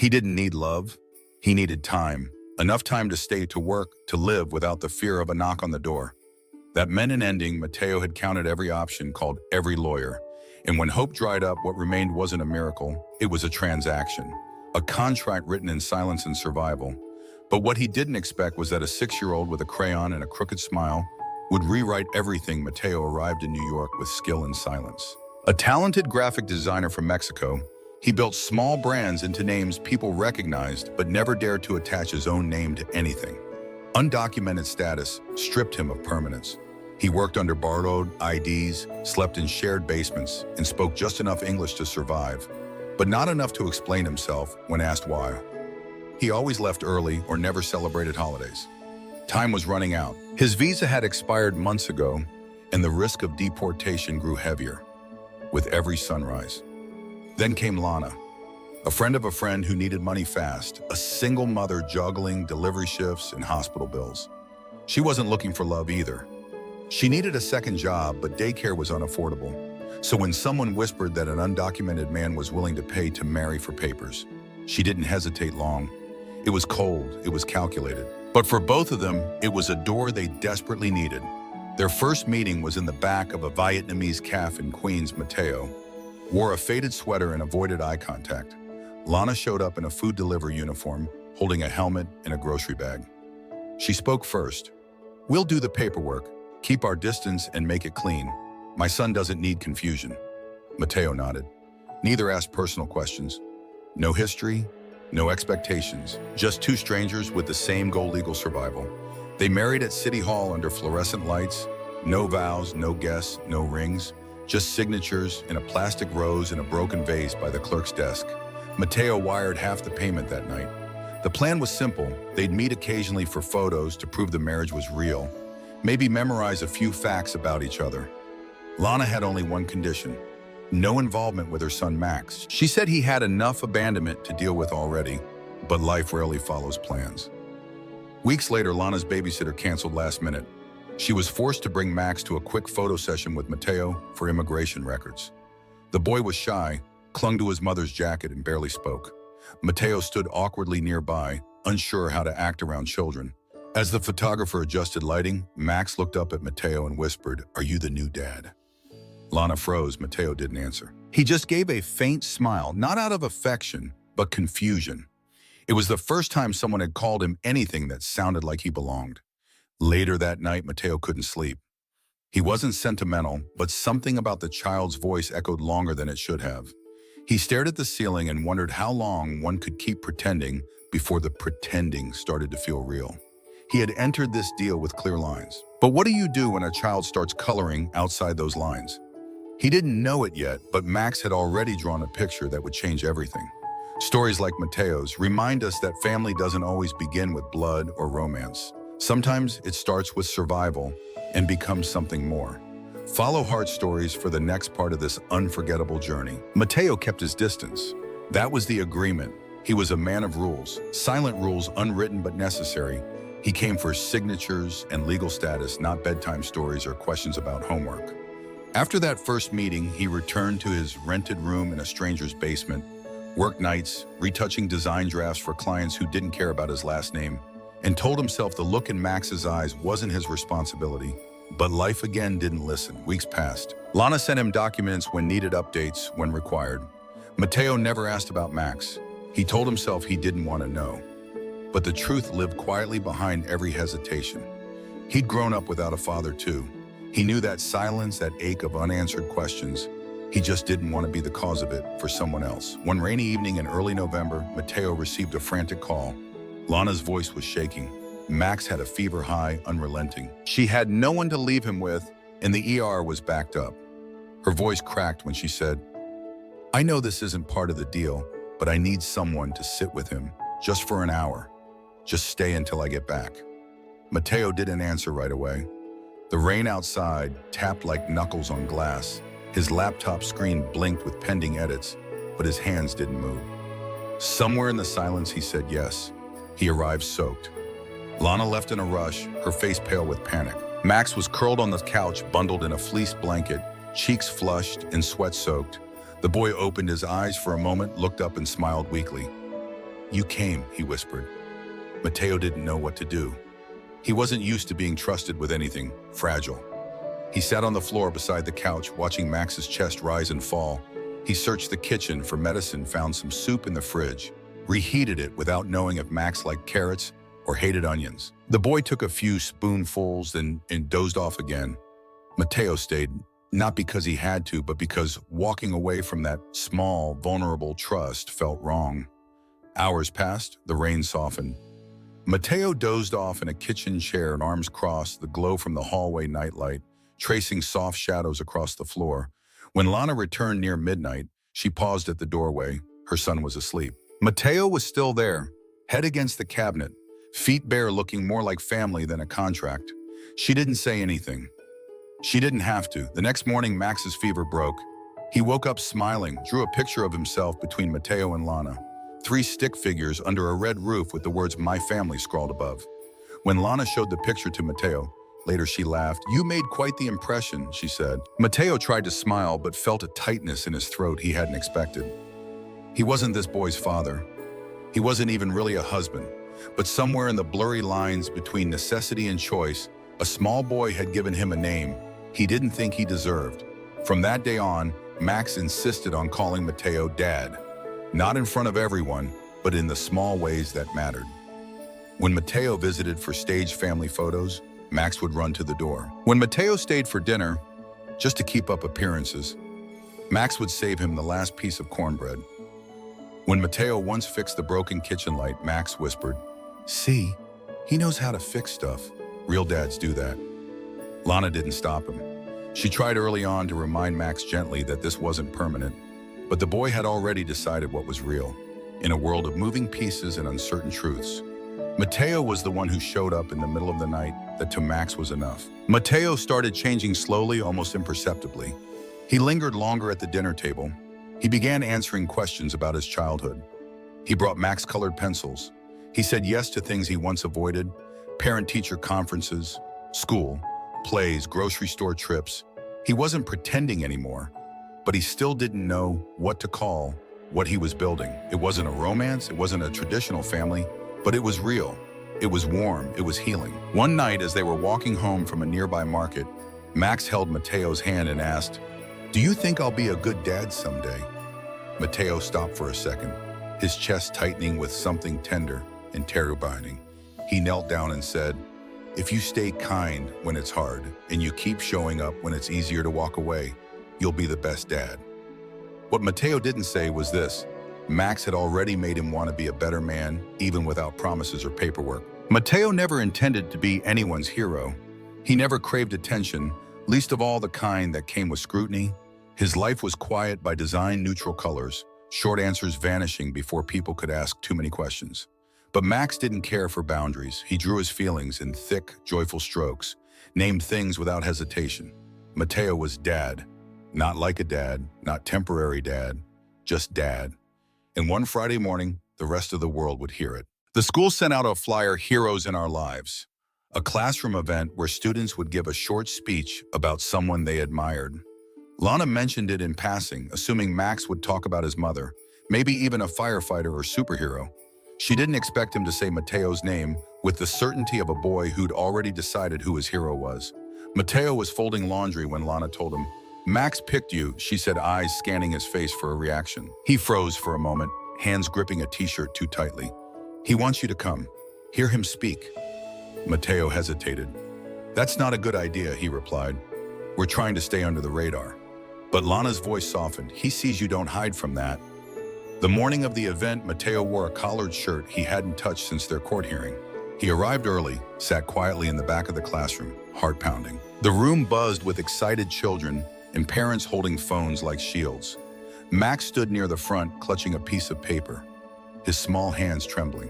He didn't need love. He needed time. Enough time to stay, to work, to live without the fear of a knock on the door. That meant an ending. Mateo had counted every option, called every lawyer. And when hope dried up, what remained wasn't a miracle. It was a transaction. A contract written in silence and survival. But what he didn't expect was that a 6-year-old with a crayon and a crooked smile would rewrite everything. Mateo arrived in New York with skill and silence. A talented graphic designer from Mexico, he built small brands into names people recognized but never dared to attach his own name to anything. Undocumented status stripped him of permanence. He worked under borrowed IDs, slept in shared basements, and spoke just enough English to survive, but not enough to explain himself when asked why. He always left early or never celebrated holidays. Time was running out. His visa had expired months ago, and the risk of deportation grew heavier with every sunrise. Then came Lana, a friend of a friend who needed money fast, a single mother juggling delivery shifts and hospital bills. She wasn't looking for love either. She needed a second job, but daycare was unaffordable. So when someone whispered that an undocumented man was willing to pay to marry for papers, she didn't hesitate long. It was cold, it was calculated. But for both of them, it was a door they desperately needed. Their first meeting was in the back of a Vietnamese cafe in Queens. Mateo wore a faded sweater and avoided eye contact. Lana showed up in a food delivery uniform, holding a helmet and a grocery bag. She spoke first. "We'll do the paperwork, keep our distance and make it clean. My son doesn't need confusion." Mateo nodded. Neither asked personal questions. No history, no expectations, just two strangers with the same goal: legal survival. They married at City Hall under fluorescent lights, no vows, no guests, no rings, just signatures in a plastic rose and a broken vase by the clerk's desk. Mateo wired half the payment that night. The plan was simple. They'd meet occasionally for photos to prove the marriage was real, maybe memorize a few facts about each other. Lana had only one condition: no involvement with her son Max. She said he had enough abandonment to deal with already, but life rarely follows plans. Weeks later, Lana's babysitter canceled last minute. She was forced to bring Max to a quick photo session with Mateo for immigration records. The boy was shy, clung to his mother's jacket, and barely spoke. Mateo stood awkwardly nearby, unsure how to act around children. As the photographer adjusted lighting, Max looked up at Mateo and whispered, "Are you the new dad?" Lana froze. Mateo didn't answer. He just gave a faint smile, not out of affection, but confusion. It was the first time someone had called him anything that sounded like he belonged. Later that night, Mateo couldn't sleep. He wasn't sentimental, but something about the child's voice echoed longer than it should have. He stared at the ceiling and wondered how long one could keep pretending before the pretending started to feel real. He had entered this deal with clear lines. But what do you do when a child starts coloring outside those lines? He didn't know it yet, but Max had already drawn a picture that would change everything. Stories like Mateo's remind us that family doesn't always begin with blood or romance. Sometimes it starts with survival and becomes something more. Follow Heartstories for the next part of this unforgettable journey. Mateo kept his distance. That was the agreement. He was a man of rules, silent rules, unwritten but necessary. He came for signatures and legal status, not bedtime stories or questions about homework. After that first meeting, he returned to his rented room in a stranger's basement, worked nights, retouching design drafts for clients who didn't care about his last name, and told himself the look in Max's eyes wasn't his responsibility. But life again didn't listen. Weeks passed. Lana sent him documents when needed, updates when required. Mateo never asked about Max. He told himself he didn't want to know. But the truth lived quietly behind every hesitation. He'd grown up without a father too. He knew that silence, that ache of unanswered questions. He just didn't want to be the cause of it for someone else. One rainy evening in early November, Mateo received a frantic call. Lana's voice was shaking. Max had a fever high, unrelenting. She had no one to leave him with, and the ER was backed up. Her voice cracked when she said, "I know this isn't part of the deal, but I need someone to sit with him, just for an hour. Just stay until I get back." Mateo didn't answer right away. The rain outside tapped like knuckles on glass. His laptop screen blinked with pending edits, but his hands didn't move. Somewhere in the silence, he said yes. He arrived soaked. Lana left in a rush, her face pale with panic. Max was curled on the couch, bundled in a fleece blanket, cheeks flushed and sweat-soaked. The boy opened his eyes for a moment, looked up and smiled weakly. "You came," he whispered. Mateo didn't know what to do. He wasn't used to being trusted with anything fragile. He sat on the floor beside the couch, watching Max's chest rise and fall. He searched the kitchen for medicine, found some soup in the fridge, reheated it without knowing if Max liked carrots or hated onions. The boy took a few spoonfuls and dozed off again. Mateo stayed, not because he had to, but because walking away from that small, vulnerable trust felt wrong. Hours passed, the rain softened. Mateo dozed off in a kitchen chair, arms crossed, the glow from the hallway nightlight tracing soft shadows across the floor. When Lana returned near midnight, she paused at the doorway. Her son was asleep. Mateo was still there, head against the cabinet, feet bare, looking more like family than a contract. She didn't say anything. She didn't have to. The next morning, Max's fever broke. He woke up smiling, drew a picture of himself between Mateo and Lana. 3 stick figures under a red roof with the words "My Family" scrawled above. When Lana showed the picture to Mateo, later she laughed. "You made quite the impression," she said. Mateo tried to smile but felt a tightness in his throat he hadn't expected. He wasn't this boy's father. He wasn't even really a husband. But somewhere in the blurry lines between necessity and choice, a small boy had given him a name he didn't think he deserved. From that day on, Max insisted on calling Mateo Dad. Not in front of everyone, but in the small ways that mattered. When Mateo visited for staged family photos, Max would run to the door. When Mateo stayed for dinner, just to keep up appearances, Max would save him the last piece of cornbread. When Mateo once fixed the broken kitchen light, Max whispered, "See, he knows how to fix stuff. Real dads do that." Lana didn't stop him. She tried early on to remind Max gently that this wasn't permanent, but the boy had already decided what was real. In a world of moving pieces and uncertain truths, Mateo was the one who showed up in the middle of the night that to Max was enough. Mateo started changing slowly, almost imperceptibly. He lingered longer at the dinner table. He began answering questions about his childhood. He brought Max-colored pencils. He said yes to things he once avoided: parent-teacher conferences, school, plays, grocery store trips. He wasn't pretending anymore, but he still didn't know what to call what he was building. It wasn't a romance, it wasn't a traditional family, but it was real. It was warm, it was healing. One night, as they were walking home from a nearby market, Max held Mateo's hand and asked, "Do you think I'll be a good dad someday?" Mateo stopped for a second, his chest tightening with something tender and terrifying. He knelt down and said, "If you stay kind when it's hard, and you keep showing up when it's easier to walk away, you'll be the best dad." What Mateo didn't say was this: Max had already made him want to be a better man, even without promises or paperwork. Mateo never intended to be anyone's hero. He never craved attention, least of all the kind that came with scrutiny. His life was quiet by design, neutral colors, short answers vanishing before people could ask too many questions. But Max didn't care for boundaries. He drew his feelings in thick, joyful strokes, named things without hesitation. Mateo was dad. Not like a dad, not temporary dad, just dad. And one Friday morning, the rest of the world would hear it. The school sent out a flyer, "Heroes in Our Lives," a classroom event where students would give a short speech about someone they admired. Lana mentioned it in passing, assuming Max would talk about his mother, maybe even a firefighter or superhero. She didn't expect him to say Mateo's name with the certainty of a boy who'd already decided who his hero was. Mateo was folding laundry when Lana told him, "Max picked you," she said, eyes scanning his face for a reaction. He froze for a moment, hands gripping a t-shirt too tightly. "He wants you to come. Hear him speak." Mateo hesitated. "That's not a good idea," he replied. "We're trying to stay under the radar." But Lana's voice softened. "He sees you don't hide from that." The morning of the event, Mateo wore a collared shirt he hadn't touched since their court hearing. He arrived early, sat quietly in the back of the classroom, heart pounding. The room buzzed with excited children and parents holding phones like shields. Max stood near the front, clutching a piece of paper, his small hands trembling.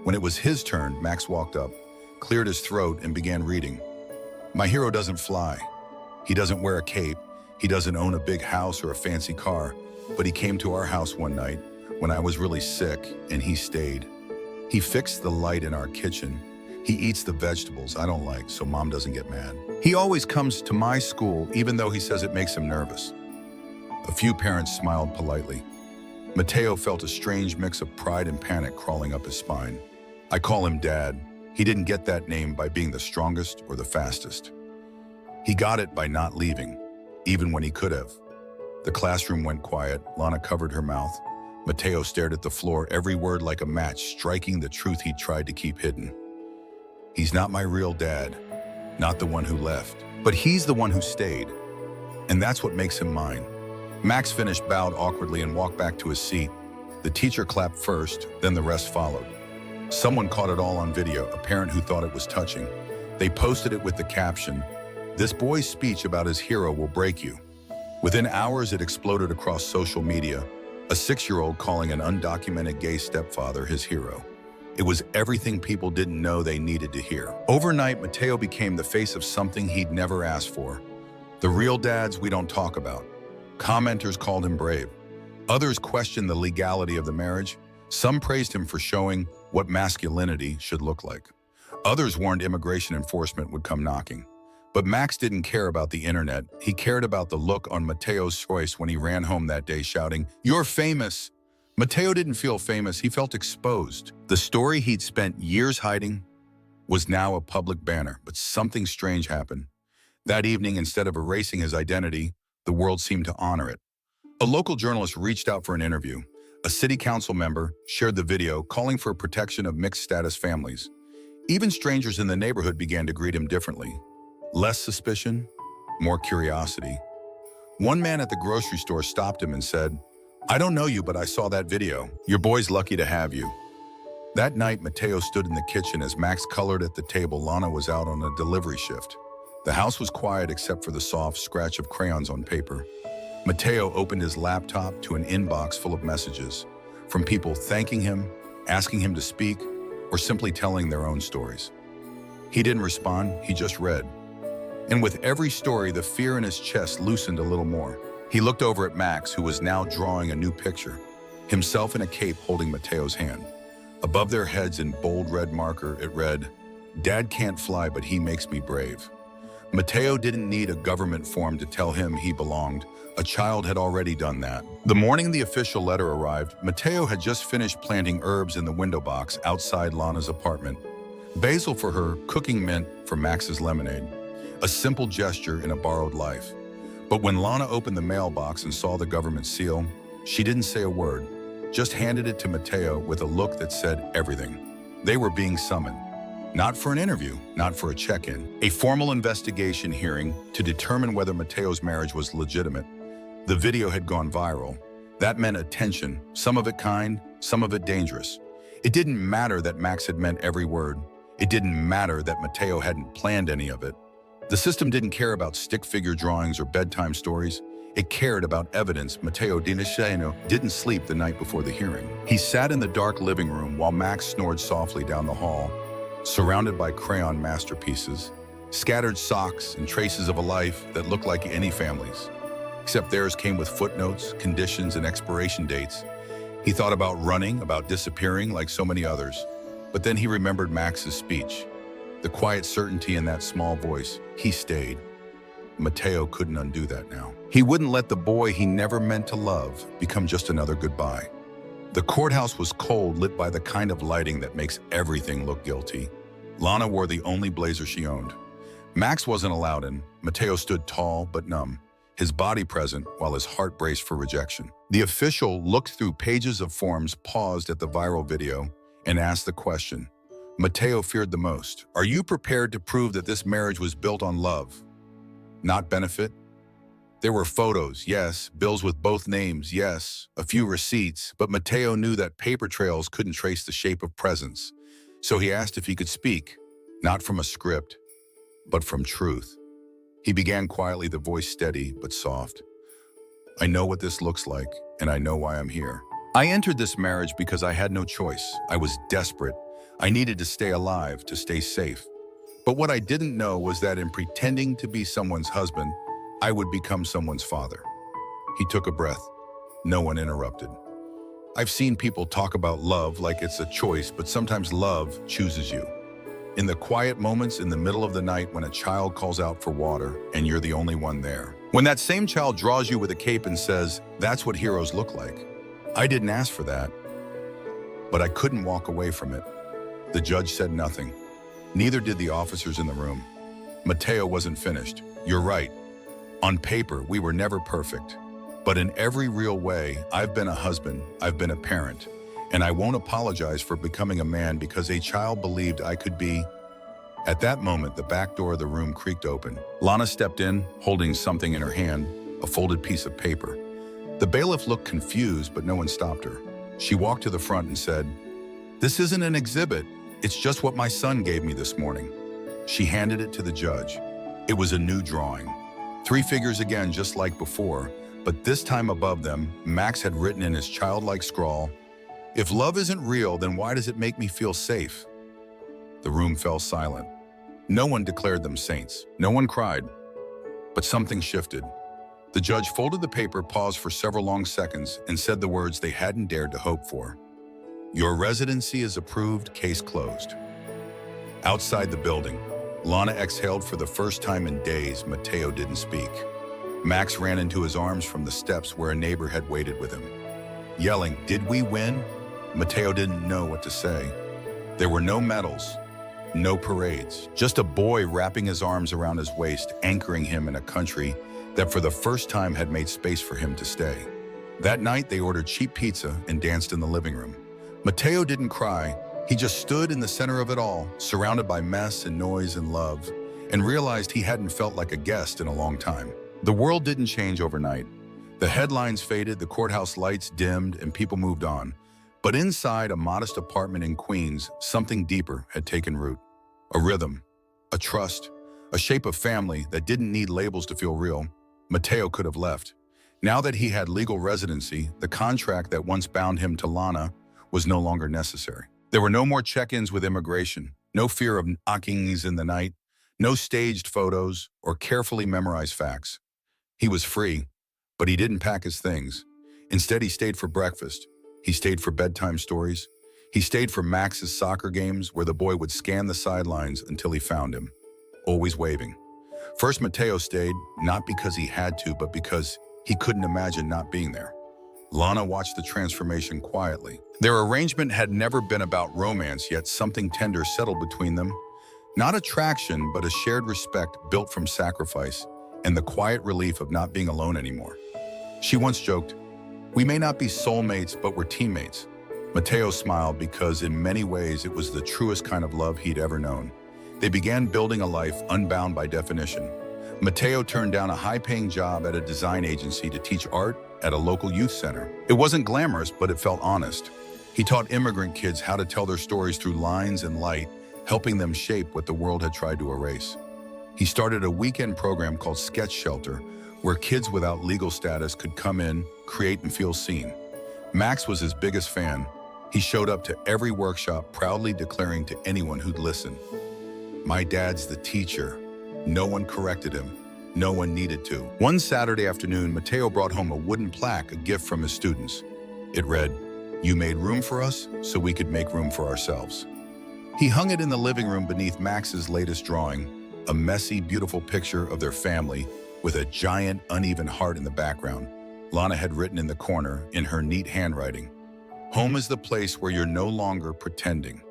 When it was his turn, Max walked up, cleared his throat, and began reading. "My hero doesn't fly. He doesn't wear a cape. He doesn't own a big house or a fancy car. But he came to our house one night when I was really sick, and he stayed. He fixed the light in our kitchen. He eats the vegetables I don't like so Mom doesn't get mad. He always comes to my school even though he says it makes him nervous." A few parents smiled politely. Mateo felt a strange mix of pride and panic crawling up his spine. I call him Dad. He didn't get that name by being the strongest or the fastest. He got it by not leaving, even when he could have. The classroom went quiet. Lana covered her mouth. Mateo stared at the floor, every word like a match, striking the truth he tried to keep hidden. He's not my real dad, not the one who left, but he's the one who stayed. And that's what makes him mine. Max finished, bowed awkwardly, and walked back to his seat. The teacher clapped first, then the rest followed. Someone caught it all on video, a parent who thought it was touching. They posted it with the caption, "This boy's speech about his hero will break you." Within hours, it exploded across social media, a 6-year-old calling an undocumented gay stepfather his hero. It was everything people didn't know they needed to hear. Overnight, Mateo became the face of something he'd never asked for. The real dads we don't talk about. Commenters called him brave. Others questioned the legality of the marriage. Some praised him for showing what masculinity should look like. Others warned immigration enforcement would come knocking. But Max didn't care about the internet. He cared about the look on Mateo's face when he ran home that day shouting, "You're famous!" Mateo didn't feel famous, he felt exposed. The story he'd spent years hiding was now a public banner, but something strange happened. That evening, instead of erasing his identity, the world seemed to honor it. A local journalist reached out for an interview. A city council member shared the video, calling for protection of mixed-status families. Even strangers in the neighborhood began to greet him differently. Less suspicion, more curiosity. One man at the grocery store stopped him and said, "I don't know you, but I saw that video. Your boy's lucky to have you." That night, Mateo stood in the kitchen as Max colored at the table. Lana was out on a delivery shift. The house was quiet except for the soft scratch of crayons on paper. Mateo opened his laptop to an inbox full of messages, from people thanking him, asking him to speak, or simply telling their own stories. He didn't respond, he just read. And with every story, the fear in his chest loosened a little more. He looked over at Max, who was now drawing a new picture, himself in a cape holding Mateo's hand. Above their heads in bold red marker, it read, "Dad can't fly, but he makes me brave." Mateo didn't need a government form to tell him he belonged. A child had already done that. The morning the official letter arrived, Mateo had just finished planting herbs in the window box outside Lana's apartment. Basil for her, cooking mint for Max's lemonade. A simple gesture in a borrowed life. But when Lana opened the mailbox and saw the government seal, she didn't say a word, just handed it to Mateo with a look that said everything. They were being summoned. Not for an interview, not for a check-in. A formal investigation hearing to determine whether Mateo's marriage was legitimate. The video had gone viral. That meant attention, some of it kind, some of it dangerous. It didn't matter that Max had meant every word. It didn't matter that Mateo hadn't planned any of it. The system didn't care about stick figure drawings or bedtime stories. It cared about evidence. Mateo didn't sleep the night before the hearing. He sat in the dark living room while Max snored softly down the hall, surrounded by crayon masterpieces, scattered socks and traces of a life that looked like any family's. Except theirs came with footnotes, conditions, and expiration dates. He thought about running, about disappearing like so many others. But then he remembered Max's speech. The quiet certainty in that small voice. He stayed. Mateo couldn't undo that now. He wouldn't let the boy he never meant to love become just another goodbye. The courthouse was cold, lit by the kind of lighting that makes everything look guilty. Lana wore the only blazer she owned. Max wasn't allowed in. Mateo stood tall but numb, his body present while his heart braced for rejection. The official looked through pages of forms, paused at the viral video, and asked the question Mateo feared the most. Are you prepared to prove that this marriage was built on love, not benefit? There were photos, yes, bills with both names, yes, a few receipts, but Mateo knew that paper trails couldn't trace the shape of presence. So he asked if he could speak, not from a script, but from truth. He began quietly, the voice steady but soft. I know what this looks like, and I know why I'm here. I entered this marriage because I had no choice. I was desperate. I needed to stay alive, to stay safe. But what I didn't know was that in pretending to be someone's husband, I would become someone's father. He took a breath. No one interrupted. I've seen people talk about love like it's a choice, but sometimes love chooses you. In the quiet moments in the middle of the night when a child calls out for water and you're the only one there. When that same child draws you with a cape and says, that's what heroes look like. I didn't ask for that, but I couldn't walk away from it. The judge said nothing. Neither did the officers in the room. Mateo wasn't finished. You're right. On paper, we were never perfect. But in every real way, I've been a husband, I've been a parent, and I won't apologize for becoming a man because a child believed I could be. At that moment, the back door of the room creaked open. Lana stepped in, holding something in her hand, a folded piece of paper. The bailiff looked confused, but no one stopped her. She walked to the front and said, "This isn't an exhibit. It's just what my son gave me this morning." She handed it to the judge. It was a new drawing. 3 figures again, just like before, but this time above them, Max had written in his childlike scrawl, "If love isn't real, then why does it make me feel safe?" The room fell silent. No one declared them saints. No one cried. But something shifted. The judge folded the paper, paused for several long seconds, and said the words they hadn't dared to hope for. "Your residency is approved, case closed." Outside the building, Lana exhaled for the first time in days. Mateo didn't speak. Max ran into his arms from the steps where a neighbor had waited with him. Yelling, "Did we win?" Mateo didn't know what to say. There were no medals, no parades, just a boy wrapping his arms around his waist, anchoring him in a country that for the first time had made space for him to stay. That night, they ordered cheap pizza and danced in the living room. Mateo didn't cry. He just stood in the center of it all, surrounded by mess and noise and love, and realized he hadn't felt like a guest in a long time. The world didn't change overnight. The headlines faded, the courthouse lights dimmed, and people moved on. But inside a modest apartment in Queens, something deeper had taken root. A rhythm, a trust, a shape of family that didn't need labels to feel real. Mateo could have left. Now that he had legal residency, the contract that once bound him to Lana was no longer necessary. There were no more check-ins with immigration, no fear of knockings in the night, no staged photos or carefully memorized facts. He was free, but he didn't pack his things. Instead, he stayed for breakfast. He stayed for bedtime stories. He stayed for Max's soccer games where the boy would scan the sidelines until he found him, always waving. First, Mateo stayed, not because he had to, but because he couldn't imagine not being there. Lana watched the transformation quietly. Their arrangement had never been about romance, yet something tender settled between them. Not attraction, but a shared respect built from sacrifice and the quiet relief of not being alone anymore. She once joked, "We may not be soulmates, but we're teammates." Mateo smiled because in many ways it was the truest kind of love he'd ever known. They began building a life unbound by definition. Mateo turned down a high-paying job at a design agency to teach art at a local youth center. It wasn't glamorous, but it felt honest. He taught immigrant kids how to tell their stories through lines and light, helping them shape what the world had tried to erase. He started a weekend program called Sketch Shelter, where kids without legal status could come in, create, and feel seen. Max was his biggest fan. He showed up to every workshop, proudly declaring to anyone who'd listen, "My dad's the teacher." No one corrected him. No one needed to. One Saturday afternoon, Mateo brought home a wooden plaque, a gift from his students. It read, "You made room for us, so we could make room for ourselves." He hung it in the living room beneath Max's latest drawing, a messy, beautiful picture of their family with a giant, uneven heart in the background. Lana had written in the corner, in her neat handwriting, "Home is the place where you're no longer pretending."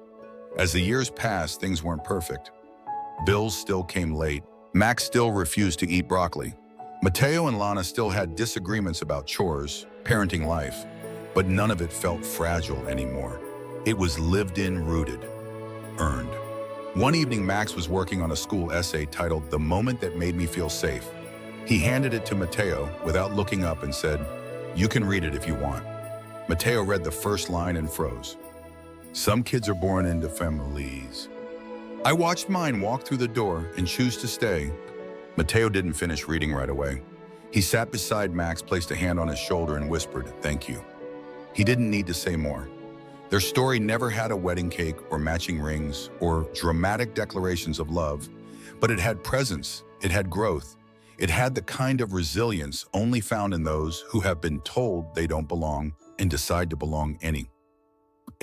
As the years passed, things weren't perfect. Bills still came late. Max still refused to eat broccoli. Mateo and Lana still had disagreements about chores, parenting life, but none of it felt fragile anymore. It was lived in, rooted, earned. One evening, Max was working on a school essay titled "The Moment That Made Me Feel Safe." He handed it to Mateo without looking up and said, "You can read it if you want." Mateo read the first line and froze. "Some kids are born into families. I watched mine walk through the door and choose to stay." Mateo didn't finish reading right away. He sat beside Max, placed a hand on his shoulder, and whispered, "Thank you." He didn't need to say more. Their story never had a wedding cake or matching rings or dramatic declarations of love, but it had presence, it had growth, it had the kind of resilience only found in those who have been told they don't belong and decide to belong any.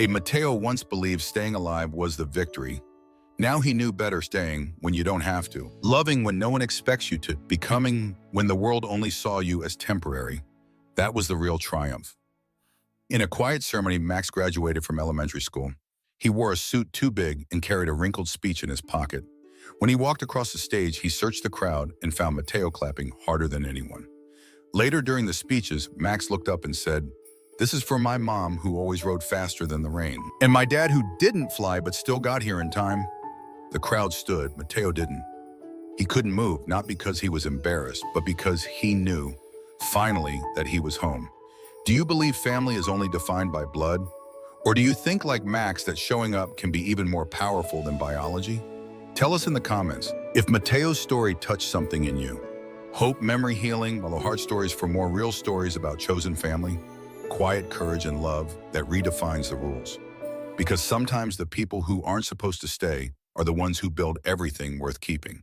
Mateo once believed staying alive was the victory. Now he knew better, staying when you don't have to, loving when no one expects you to, becoming when the world only saw you as temporary. That was the real triumph. In a quiet ceremony, Max graduated from elementary school. He wore a suit too big and carried a wrinkled speech in his pocket. When he walked across the stage, he searched the crowd and found Mateo clapping harder than anyone. Later during the speeches, Max looked up and said, "This is for my mom who always rode faster than the rain, and my dad who didn't fly but still got here in time." The crowd stood. Mateo didn't. He couldn't move, not because he was embarrassed, but because he knew, finally, that he was home. Do you believe family is only defined by blood? Or do you think, like Max, that showing up can be even more powerful than biology? Tell us in the comments if Mateo's story touched something in you. Hope, memory, healing, follow Heartstories for more real stories about chosen family, quiet courage and love that redefines the rules. Because sometimes the people who aren't supposed to stay are the ones who build everything worth keeping.